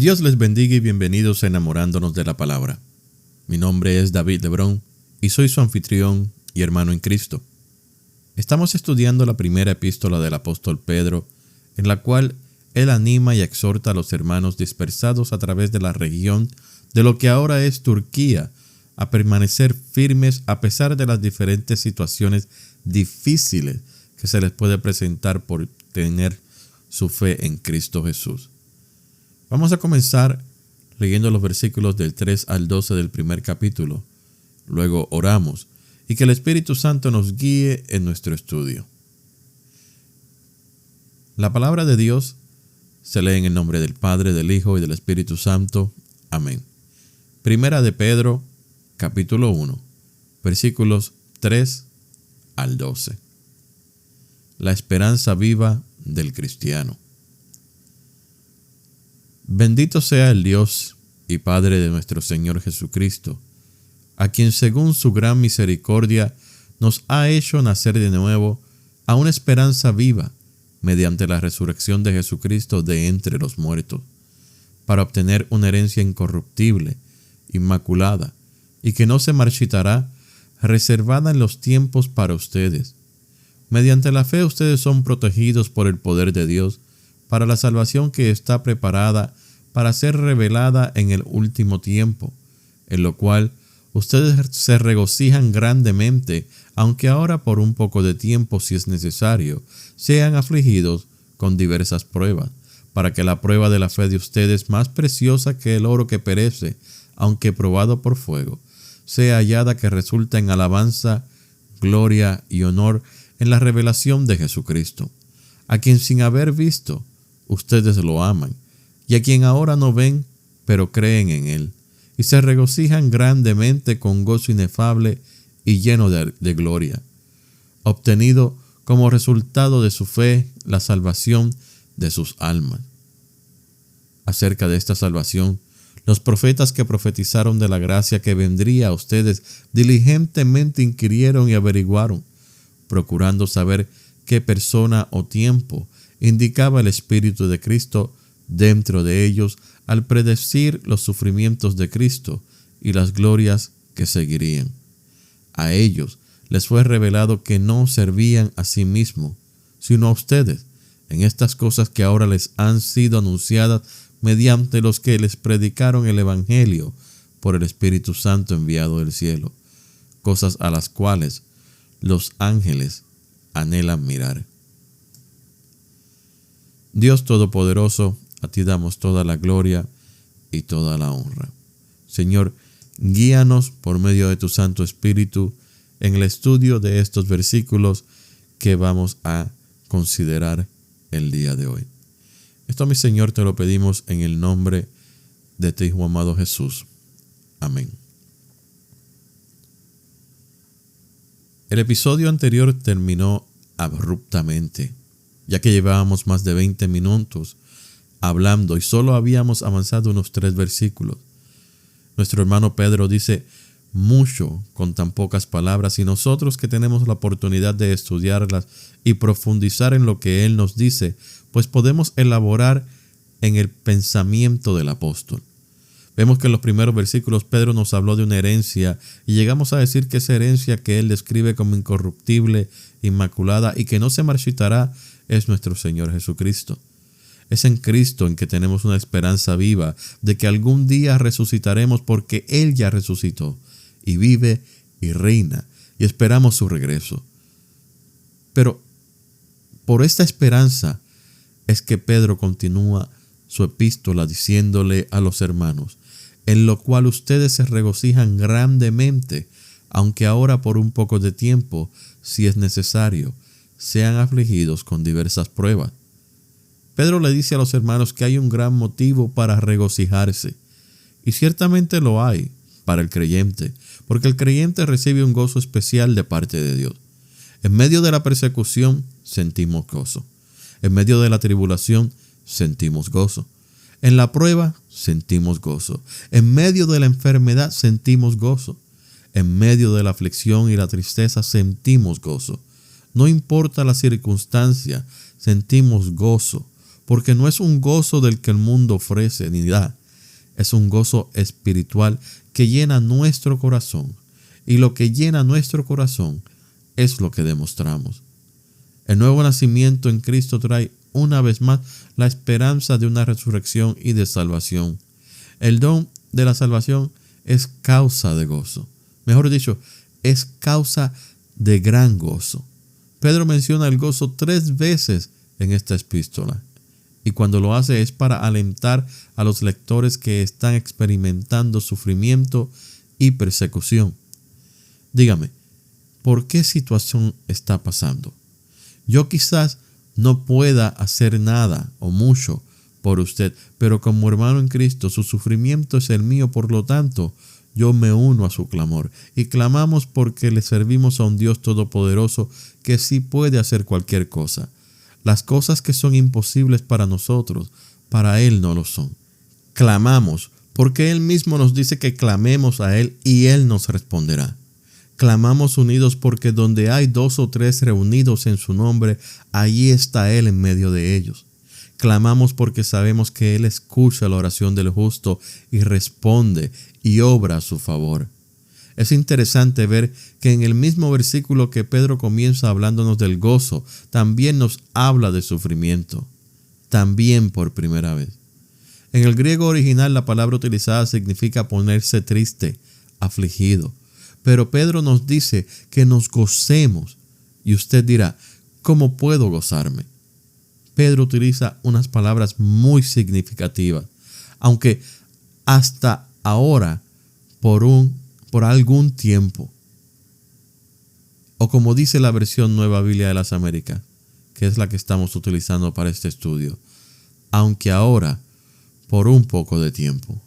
Dios les bendiga y bienvenidos a Enamorándonos de la Palabra. Mi nombre es David Lebrón y soy su anfitrión y hermano en Cristo. Estamos estudiando la primera epístola del apóstol Pedro, en la cual él anima y exhorta a los hermanos dispersados a través de la región de lo que ahora es Turquía a permanecer firmes a pesar de las diferentes situaciones difíciles que se les puede presentar por tener su fe en Cristo Jesús. Vamos a comenzar leyendo los versículos del 3 al 12 del primer capítulo. Luego oramos y que el Espíritu Santo nos guíe en nuestro estudio. La palabra de Dios se lee en el nombre del Padre, del Hijo y del Espíritu Santo. Amén. Primera de Pedro, capítulo 1, versículos 3 al 12. La esperanza viva del cristiano. Bendito sea el Dios y Padre de nuestro Señor Jesucristo, a quien según su gran misericordia nos ha hecho nacer de nuevo a una esperanza viva mediante la resurrección de Jesucristo de entre los muertos, para obtener una herencia incorruptible, inmaculada, y que no se marchitará, reservada en los tiempos para ustedes. Mediante la fe ustedes son protegidos por el poder de Dios para la salvación que está preparada para ser revelada en el último tiempo, en lo cual ustedes se regocijan grandemente, aunque ahora por un poco de tiempo, si es necesario, sean afligidos con diversas pruebas, para que la prueba de la fe de ustedes, más preciosa que el oro que perece, aunque probado por fuego, sea hallada que resulta en alabanza, gloria y honor en la revelación de Jesucristo, a quien sin haber visto, ustedes lo aman, y a quien ahora no ven, pero creen en él, y se regocijan grandemente con gozo inefable y lleno de gloria, obtenido como resultado de su fe la salvación de sus almas. Acerca de esta salvación, los profetas que profetizaron de la gracia que vendría a ustedes diligentemente inquirieron y averiguaron, procurando saber qué persona o tiempo indicaba el Espíritu de Cristo dentro de ellos al predecir los sufrimientos de Cristo y las glorias que seguirían. A ellos les fue revelado que no servían a sí mismos, sino a ustedes, en estas cosas que ahora les han sido anunciadas mediante los que les predicaron el Evangelio por el Espíritu Santo enviado del cielo, cosas a las cuales los ángeles anhelan mirar. Dios Todopoderoso, a ti damos toda la gloria y toda la honra. Señor, guíanos por medio de tu Santo Espíritu en el estudio de estos versículos que vamos a considerar el día de hoy. Esto, mi Señor, te lo pedimos en el nombre de tu Hijo amado Jesús. Amén. El episodio anterior terminó abruptamente, ya que llevábamos más de 20 minutos hablando y solo habíamos avanzado unos 3 versículos. Nuestro hermano Pedro dice mucho con tan pocas palabras, y nosotros que tenemos la oportunidad de estudiarlas y profundizar en lo que él nos dice, pues podemos elaborar en el pensamiento del apóstol. Vemos que en los primeros versículos Pedro nos habló de una herencia y llegamos a decir que esa herencia que él describe como incorruptible, inmaculada y que no se marchitará es nuestro Señor Jesucristo. Es en Cristo en que tenemos una esperanza viva de que algún día resucitaremos, porque Él ya resucitó y vive y reina, y esperamos su regreso. Pero por esta esperanza es que Pedro continúa su epístola diciéndole a los hermanos, en lo cual ustedes se regocijan grandemente, aunque ahora por un poco de tiempo, si es necesario, sean afligidos con diversas pruebas. Pedro le dice a los hermanos que hay un gran motivo para regocijarse, y ciertamente lo hay para el creyente, porque el creyente recibe un gozo especial de parte de Dios. En medio de la persecución sentimos gozo, en medio de la tribulación sentimos gozo, en la prueba sentimos gozo, en medio de la enfermedad sentimos gozo, en medio de la aflicción y la tristeza sentimos gozo. No importa la circunstancia, sentimos gozo, porque no es un gozo del que el mundo ofrece ni da. Es un gozo espiritual que llena nuestro corazón. Y lo que llena nuestro corazón es lo que demostramos. El nuevo nacimiento en Cristo trae una vez más la esperanza de una resurrección y de salvación. El don de la salvación es causa de gozo. Mejor dicho, es causa de gran gozo. Pedro menciona el gozo 3 veces en esta epístola. Y cuando lo hace es para alentar a los lectores que están experimentando sufrimiento y persecución. Dígame, ¿por qué situación está pasando? Yo quizás no pueda hacer nada o mucho por usted, pero como hermano en Cristo, su sufrimiento es el mío, por lo tanto, yo me uno a su clamor. Y clamamos porque le servimos a un Dios todopoderoso que sí puede hacer cualquier cosa. Las cosas que son imposibles para nosotros, para Él no lo son. Clamamos porque Él mismo nos dice que clamemos a Él y Él nos responderá. Clamamos unidos porque donde hay 2 o 3 reunidos en su nombre, allí está Él en medio de ellos. Clamamos porque sabemos que Él escucha la oración del justo y responde y obra a su favor. Es interesante ver que en el mismo versículo que Pedro comienza hablándonos del gozo, también nos habla de sufrimiento. También por primera vez. En el griego original la palabra utilizada significa ponerse triste, afligido. Pero Pedro nos dice que nos gocemos. Y usted dirá, ¿cómo puedo gozarme? Pedro utiliza unas palabras muy significativas. Aunque hasta ahora, por algún tiempo, o como dice la versión Nueva Biblia de las Américas, que es la que estamos utilizando para este estudio, aunque ahora, por un poco de tiempo.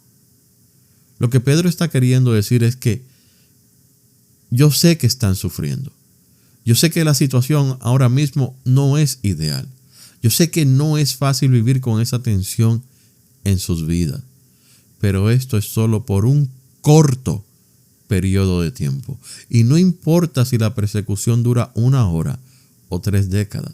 Lo que Pedro está queriendo decir es que yo sé que están sufriendo. Yo sé que la situación ahora mismo no es ideal. Yo sé que no es fácil vivir con esa tensión en sus vidas. Pero esto es solo por un corto periodo de tiempo. Y no importa si la persecución dura 1 hora o 3 décadas.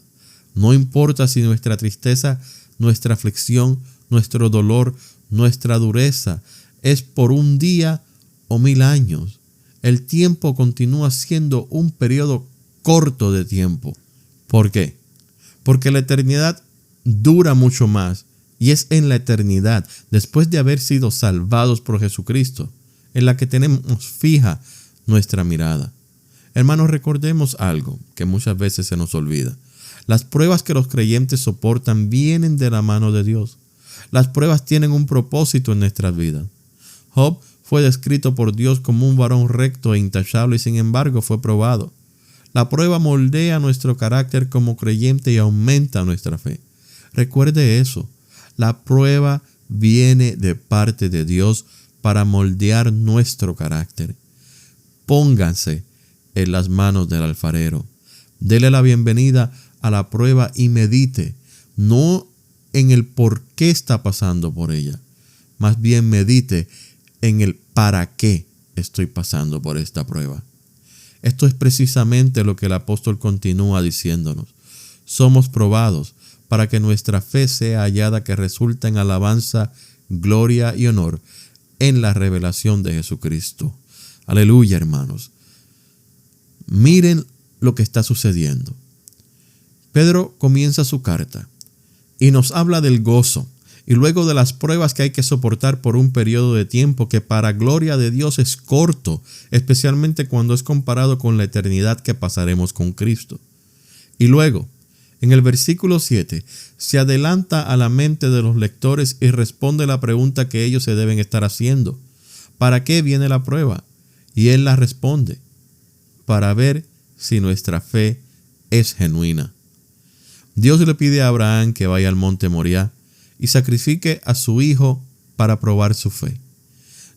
No importa si nuestra tristeza, nuestra aflicción, nuestro dolor, nuestra dureza es por 1 día o 1000 años. El tiempo continúa siendo un periodo corto de tiempo. ¿Por qué? Porque la eternidad dura mucho más y es en la eternidad, después de haber sido salvados por Jesucristo, en la que tenemos fija nuestra mirada. Hermanos, recordemos algo que muchas veces se nos olvida. Las pruebas que los creyentes soportan vienen de la mano de Dios. Las pruebas tienen un propósito en nuestras vidas. Job fue descrito por Dios como un varón recto e intachable y sin embargo fue probado. La prueba moldea nuestro carácter como creyente y aumenta nuestra fe. Recuerde eso. La prueba viene de parte de Dios para moldear nuestro carácter. Pónganse en las manos del alfarero. Dele la bienvenida a la prueba y medite, no en el por qué está pasando por ella, más bien medite en el para qué estoy pasando por esta prueba. Esto es precisamente lo que el apóstol continúa diciéndonos. Somos probados para que nuestra fe sea hallada que resulta en alabanza, gloria y honor en la revelación de Jesucristo. Aleluya, hermanos. Miren lo que está sucediendo. Pedro comienza su carta y nos habla del gozo y luego de las pruebas que hay que soportar por un periodo de tiempo que para gloria de Dios es corto, especialmente cuando es comparado con la eternidad que pasaremos con Cristo. Y luego, en el versículo 7, se adelanta a la mente de los lectores y responde la pregunta que ellos se deben estar haciendo. ¿Para qué viene la prueba? Y él la responde: para ver si nuestra fe es genuina. Dios le pide a Abraham que vaya al monte Moriah y sacrifique a su hijo para probar su fe.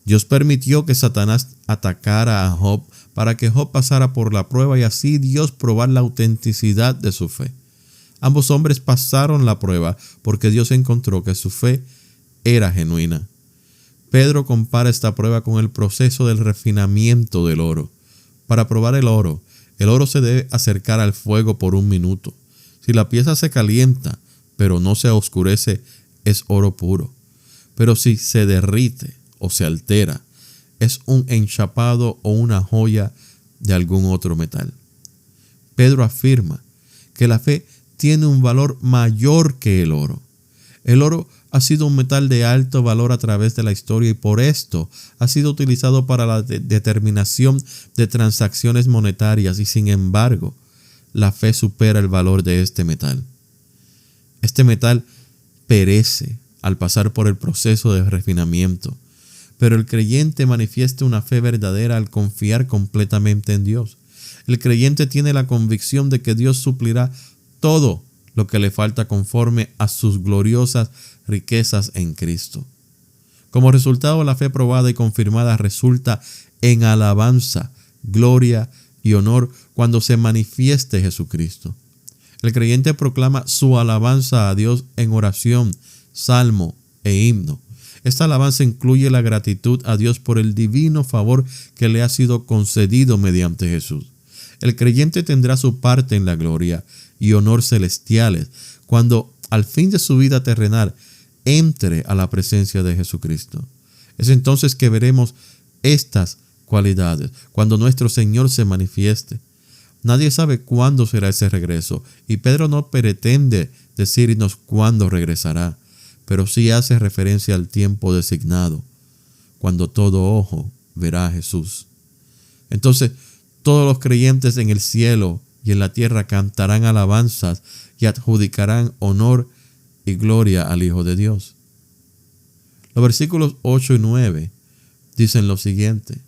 Dios permitió que Satanás atacara a Job para que Job pasara por la prueba y así Dios probar la autenticidad de su fe. Ambos hombres pasaron la prueba porque Dios encontró que su fe era genuina. Pedro compara esta prueba con el proceso del refinamiento del oro. Para probar el oro se debe acercar al fuego por 1 minuto. Si la pieza se calienta, pero no se oscurece, es oro puro. Pero si se derrite o se altera, es un enchapado o una joya de algún otro metal. Pedro afirma que la fe tiene un valor mayor que el oro. El oro ha sido un metal de alto valor a través de la historia y por esto ha sido utilizado para la determinación de transacciones monetarias y sin embargo, la fe supera el valor de este metal. Este metal perece al pasar por el proceso de refinamiento, pero el creyente manifiesta una fe verdadera al confiar completamente en Dios. El creyente tiene la convicción de que Dios suplirá todo lo que le falta conforme a sus gloriosas riquezas en Cristo. Como resultado, la fe probada y confirmada resulta en alabanza, gloria y honor cuando se manifieste Jesucristo. El creyente proclama su alabanza a Dios en oración, salmo e himno. Esta alabanza incluye la gratitud a Dios por el divino favor que le ha sido concedido mediante Jesús. El creyente tendrá su parte en la gloria y honor celestiales cuando al fin de su vida terrenal entre a la presencia de Jesucristo. Es entonces que veremos estas cualidades cuando nuestro Señor se manifieste. Nadie sabe cuándo será ese regreso y Pedro no pretende decirnos cuándo regresará, pero sí hace referencia al tiempo designado, cuando todo ojo verá a Jesús. Entonces, todos los creyentes en el cielo y en la tierra cantarán alabanzas y adjudicarán honor y gloria al Hijo de Dios. Los versículos 8 y 9 dicen lo siguiente: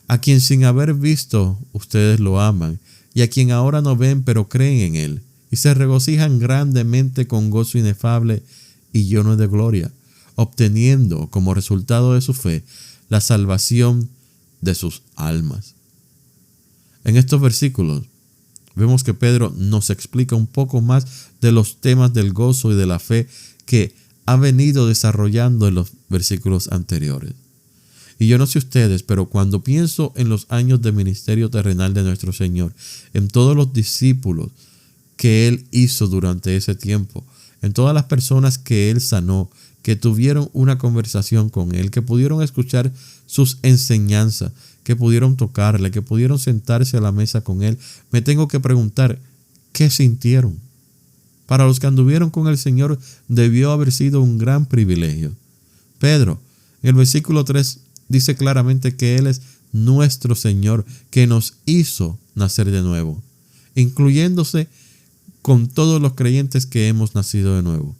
a quien sin haber visto ustedes lo aman, y a quien ahora no ven pero creen en él, y se regocijan grandemente con gozo inefable y lleno de gloria, obteniendo como resultado de su fe la salvación de sus almas. En estos versículos vemos que Pedro nos explica un poco más de los temas del gozo y de la fe que ha venido desarrollando en los versículos anteriores. Y yo no sé ustedes, pero cuando pienso en los años de ministerio terrenal de nuestro Señor, en todos los discípulos que Él hizo durante ese tiempo, en todas las personas que Él sanó, que tuvieron una conversación con Él, que pudieron escuchar sus enseñanzas, que pudieron tocarle, que pudieron sentarse a la mesa con Él, me tengo que preguntar, ¿qué sintieron? Para los que anduvieron con el Señor debió haber sido un gran privilegio. Pedro, en el versículo 3, dice claramente que Él es nuestro Señor, que nos hizo nacer de nuevo, incluyéndose con todos los creyentes que hemos nacido de nuevo.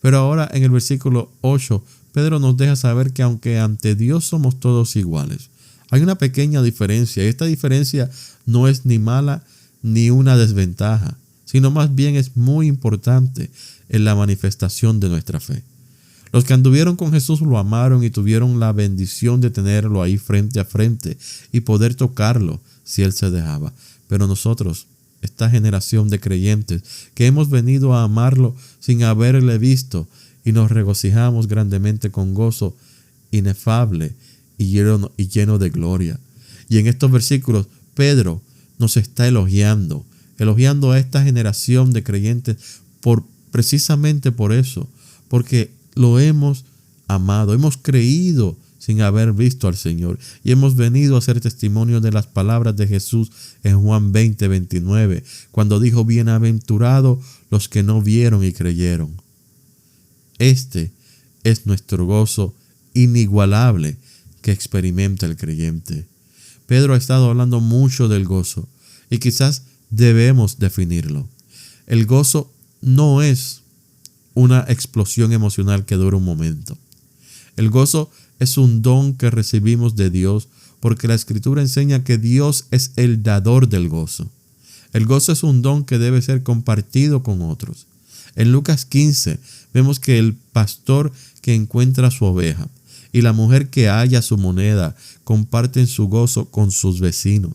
Pero ahora en el versículo 8, Pedro nos deja saber que aunque ante Dios somos todos iguales, hay una pequeña diferencia, y esta diferencia no es ni mala ni una desventaja, sino más bien es muy importante en la manifestación de nuestra fe. Los que anduvieron con Jesús lo amaron y tuvieron la bendición de tenerlo ahí frente a frente y poder tocarlo si Él se dejaba. Pero nosotros, esta generación de creyentes que hemos venido a amarlo sin haberle visto y nos regocijamos grandemente con gozo inefable y lleno de gloria. Y en estos versículos, Pedro nos está elogiando a esta generación de creyentes precisamente por eso, porque lo hemos amado, hemos creído sin haber visto al Señor y hemos venido a ser testimonio de las palabras de Jesús en Juan 20:29, cuando dijo: bienaventurados los que no vieron y creyeron. Este es nuestro gozo inigualable que experimenta el creyente. Pedro ha estado hablando mucho del gozo y quizás debemos definirlo. El gozo no es una explosión emocional que dura un momento. El gozo es un don que recibimos de Dios porque la Escritura enseña que Dios es el dador del gozo. El gozo es un don que debe ser compartido con otros. En Lucas 15 vemos que el pastor que encuentra su oveja y la mujer que halla su moneda comparten su gozo con sus vecinos.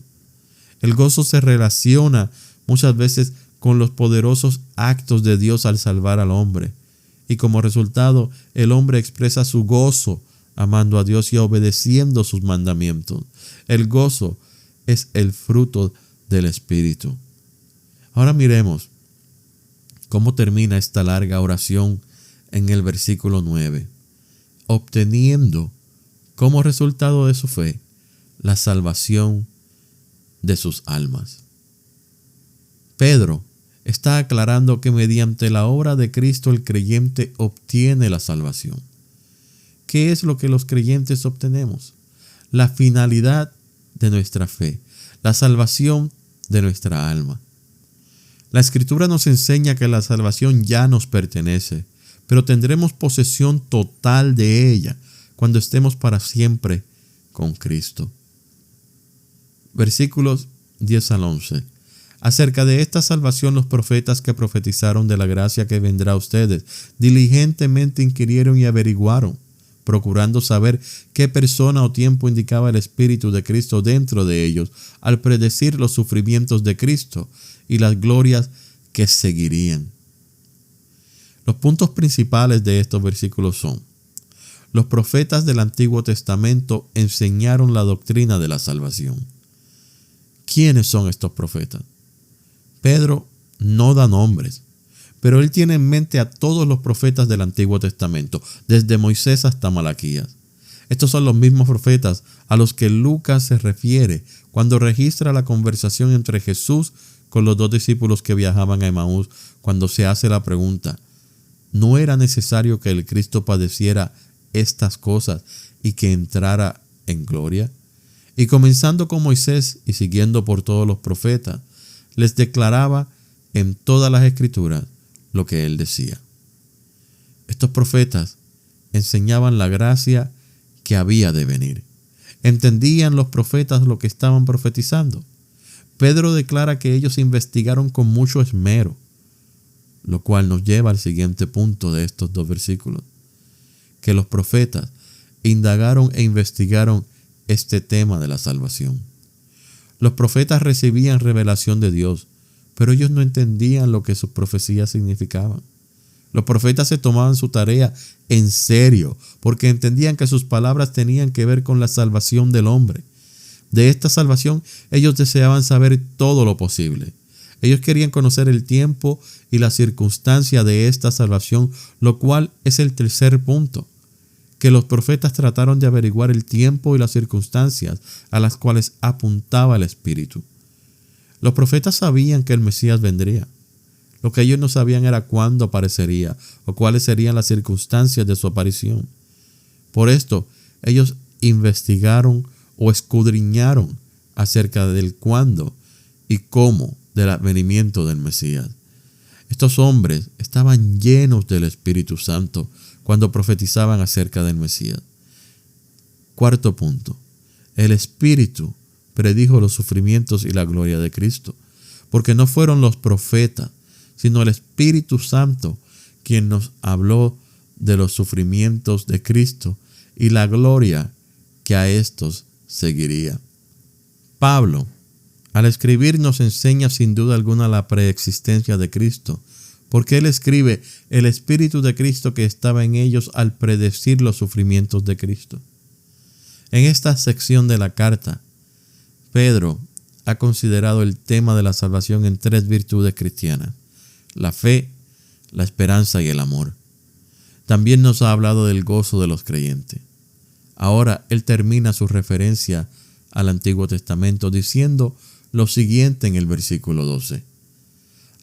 El gozo se relaciona muchas veces con los poderosos actos de Dios al salvar al hombre. Y como resultado, el hombre expresa su gozo amando a Dios y obedeciendo sus mandamientos. El gozo es el fruto del Espíritu. Ahora miremos ¿Cómo termina esta larga oración en el versículo 9? Obteniendo como resultado de su fe la salvación de sus almas. Pedro está aclarando que mediante la obra de Cristo el creyente obtiene la salvación. ¿Qué es lo que los creyentes obtenemos? La finalidad de nuestra fe, la salvación de nuestra alma. La Escritura nos enseña que la salvación ya nos pertenece, pero tendremos posesión total de ella cuando estemos para siempre con Cristo. Versículos 10 al 11. Acerca de esta salvación los profetas que profetizaron de la gracia que vendrá a ustedes diligentemente inquirieron y averiguaron, procurando saber qué persona o tiempo indicaba el Espíritu de Cristo dentro de ellos al predecir los sufrimientos de Cristo y las glorias que seguirían. Los puntos principales de estos versículos son: los profetas del Antiguo Testamento enseñaron la doctrina de la salvación. ¿Quiénes son estos profetas? Pedro no da nombres, pero él tiene en mente a todos los profetas del Antiguo Testamento, desde Moisés hasta Malaquías. Estos son los mismos profetas a los que Lucas se refiere cuando registra la conversación entre Jesús con los dos discípulos que viajaban a Emaús, cuando se hace la pregunta: ¿no era necesario que el Cristo padeciera estas cosas y que entrara en gloria? Y comenzando con Moisés y siguiendo por todos los profetas, les declaraba en todas las Escrituras lo que él decía. Estos profetas enseñaban la gracia que había de venir. ¿Entendían los profetas lo que estaban profetizando? Pedro declara que ellos investigaron con mucho esmero, lo cual nos lleva al siguiente punto de estos dos versículos: que los profetas indagaron e investigaron este tema de la salvación. Los profetas recibían revelación de Dios, pero ellos no entendían lo que sus profecías significaban. Los profetas se tomaban su tarea en serio, porque entendían que sus palabras tenían que ver con la salvación del hombre. De esta salvación, ellos deseaban saber todo lo posible. Ellos querían conocer el tiempo y la circunstancia de esta salvación, lo cual es el tercer punto, que los profetas trataron de averiguar el tiempo y las circunstancias a las cuales apuntaba el Espíritu. Los profetas sabían que el Mesías vendría. Lo que ellos no sabían era cuándo aparecería o cuáles serían las circunstancias de su aparición. Por esto, ellos investigaron o escudriñaron acerca del cuándo y cómo del advenimiento del Mesías. Estos hombres estaban llenos del Espíritu Santo cuando profetizaban acerca del Mesías. Cuarto punto: el Espíritu predijo los sufrimientos y la gloria de Cristo, porque no fueron los profetas, sino el Espíritu Santo quien nos habló de los sufrimientos de Cristo y la gloria que a estos seguiría. Pablo, al escribir, nos enseña sin duda alguna la preexistencia de Cristo, porque él escribe: el Espíritu de Cristo que estaba en ellos al predecir los sufrimientos de Cristo. En esta sección de la carta, Pedro ha considerado el tema de la salvación en tres virtudes cristianas: la fe, la esperanza y el amor. También nos ha hablado del gozo de los creyentes. Ahora él termina su referencia al Antiguo Testamento diciendo lo siguiente en el versículo 12: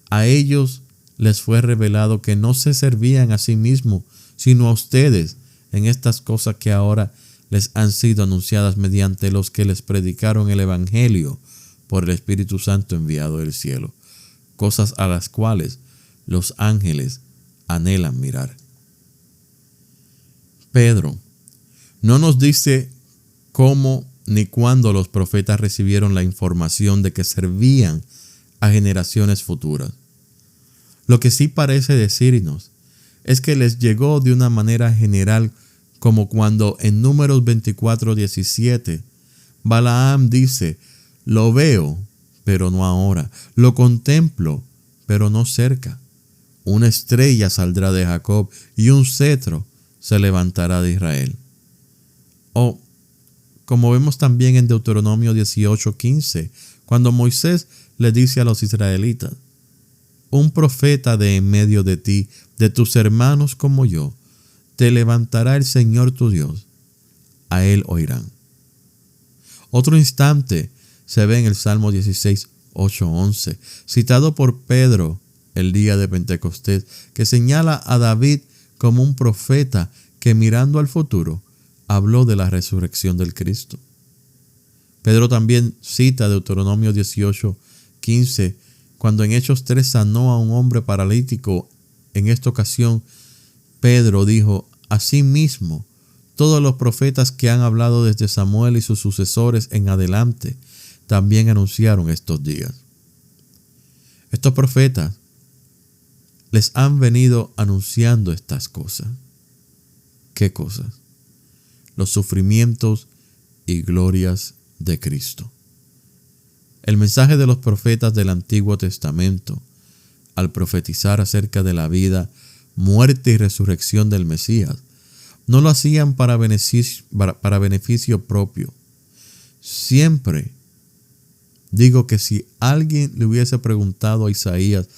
a ellos les fue revelado que no se servían a sí mismos, sino a ustedes en estas cosas que ahora les han sido anunciadas mediante los que les predicaron el Evangelio por el Espíritu Santo enviado del cielo, cosas a las cuales los ángeles anhelan mirar. Pedro no nos dice cómo ni cuándo los profetas recibieron la información de que servían a generaciones futuras. Lo que sí parece decirnos es que les llegó de una manera general, como cuando en Números 24:17 Balaam dice: lo veo, pero no ahora; lo contemplo, pero no cerca. Una estrella saldrá de Jacob y un cetro se levantará de Israel. O, como vemos también en Deuteronomio 18:15, cuando Moisés le dice a los israelitas: un profeta de en medio de ti, de tus hermanos como yo, te levantará el Señor tu Dios. A él oirán. Otro instante se ve en el Salmo 16, 8, 11, citado por Pedro el día de Pentecostés, que señala a David como un profeta que, mirando al futuro, habló de la resurrección del Cristo. Pedro también cita Deuteronomio 18, 15, cuando en Hechos 3 sanó a un hombre paralítico. En esta ocasión, Pedro dijo: asimismo, todos los profetas que han hablado desde Samuel y sus sucesores en adelante también anunciaron estos días. Estos profetas les han venido anunciando estas cosas. ¿Qué cosas? Los sufrimientos y glorias de Cristo. El mensaje de los profetas del Antiguo Testamento, al profetizar acerca de la vida, muerte y resurrección del Mesías, no lo hacían para beneficio propio. Siempre digo que si alguien le hubiese preguntado a Isaías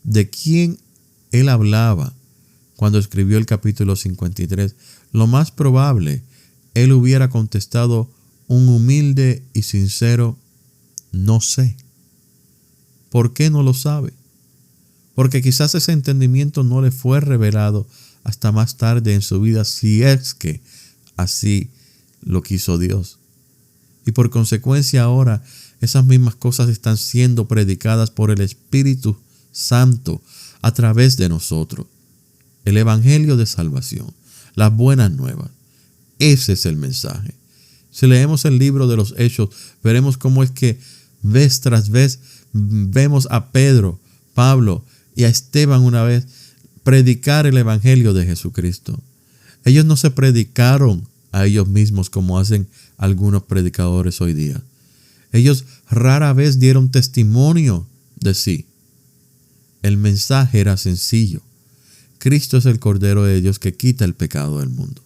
de quién él hablaba cuando escribió el capítulo 53, lo más probable, él hubiera contestado un humilde y sincero: no sé. ¿Por qué no lo sabe? Porque quizás ese entendimiento no le fue revelado hasta más tarde en su vida, si es que así lo quiso Dios. Y por consecuencia ahora esas mismas cosas están siendo predicadas por el Espíritu Santo a través de nosotros. El Evangelio de salvación, las buenas nuevas. Ese es el mensaje. Si leemos el libro de los Hechos, veremos cómo es que vez tras vez vemos a Pedro, Pablo y a Esteban una vez predicar el Evangelio de Jesucristo. Ellos no se predicaron a ellos mismos como hacen algunos predicadores hoy día. Ellos rara vez dieron testimonio de sí. El mensaje era sencillo. Cristo es el Cordero de Dios que quita el pecado del mundo.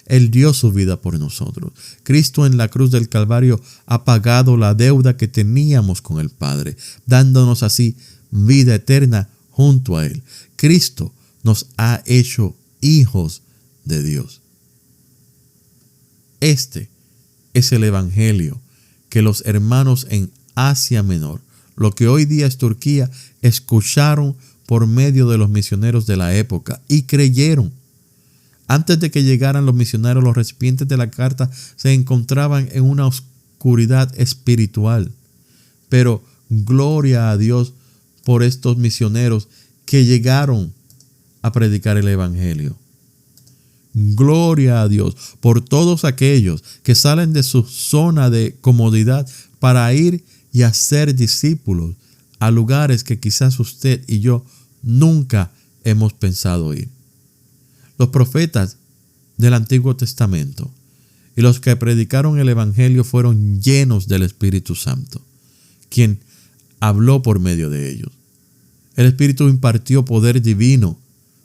Él dio su vida por nosotros. Cristo en la cruz del Calvario ha pagado la deuda que teníamos con el Padre, dándonos así vida eterna junto a Él. Cristo nos ha hecho hijos de Dios. Este es el Evangelio que los hermanos en Asia Menor, lo que hoy día es Turquía, escucharon por medio de los misioneros de la época y creyeron. Antes de que llegaran los misioneros, los recipientes de la carta se encontraban en una oscuridad espiritual. Pero gloria a Dios por estos misioneros que llegaron a predicar el Evangelio. Gloria a Dios por todos aquellos que salen de su zona de comodidad para ir y hacer discípulos a lugares que quizás usted y yo nunca hemos pensado ir. Los profetas del Antiguo Testamento y los que predicaron el Evangelio fueron llenos del Espíritu Santo, quien habló por medio de ellos. El Espíritu impartió poder divino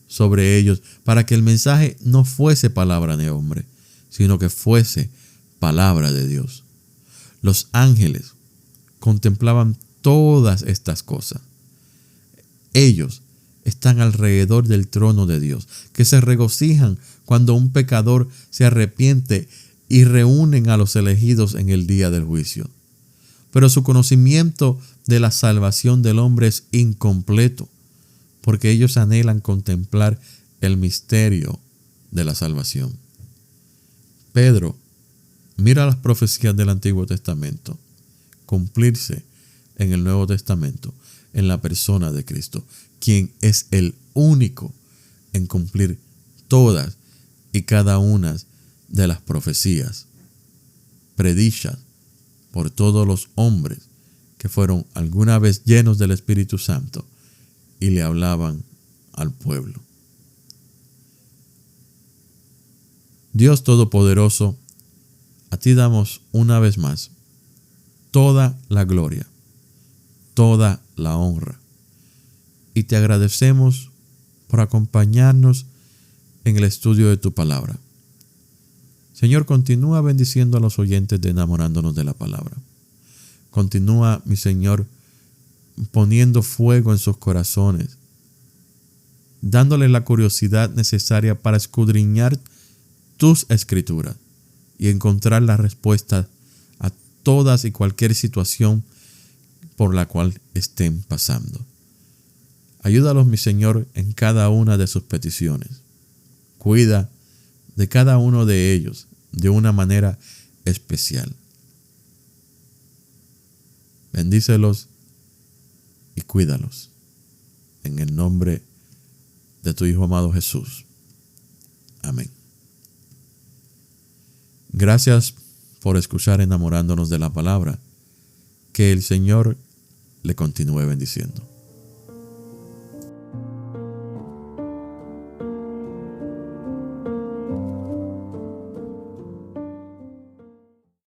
sobre ellos para que el mensaje no fuese palabra de hombre, sino que fuese palabra de Dios. Los ángeles contemplaban todas estas cosas. Ellos están alrededor del trono de Dios, que se regocijan cuando un pecador se arrepiente y reúnen a los elegidos en el día del juicio. Pero su conocimiento de la salvación del hombre es incompleto, porque ellos anhelan contemplar el misterio de la salvación. Pedro mira las profecías del Antiguo Testamento cumplirse en el Nuevo Testamento, en la persona de Cristo, quien es el único en cumplir todas y cada una de las profecías predichas por todos los hombres que fueron alguna vez llenos del Espíritu Santo y le hablaban al pueblo. Dios Todopoderoso, a ti damos una vez más toda la gloria, toda la honra, y te agradecemos por acompañarnos en el estudio de tu palabra. Señor, continúa bendiciendo a los oyentes de Enamorándonos de la Palabra. Continúa, mi Señor, poniendo fuego en sus corazones, dándoles la curiosidad necesaria para escudriñar tus escrituras y encontrar la respuesta a todas y cualquier situación por la cual estén pasando. Ayúdalos, mi Señor, en cada una de sus peticiones. Cuida de cada uno de ellos de una manera especial. Bendícelos y cuídalos. En el nombre de tu Hijo amado Jesús. Amén. Gracias por escuchar Enamorándonos de la Palabra. Que el Señor le continúe bendiciendo.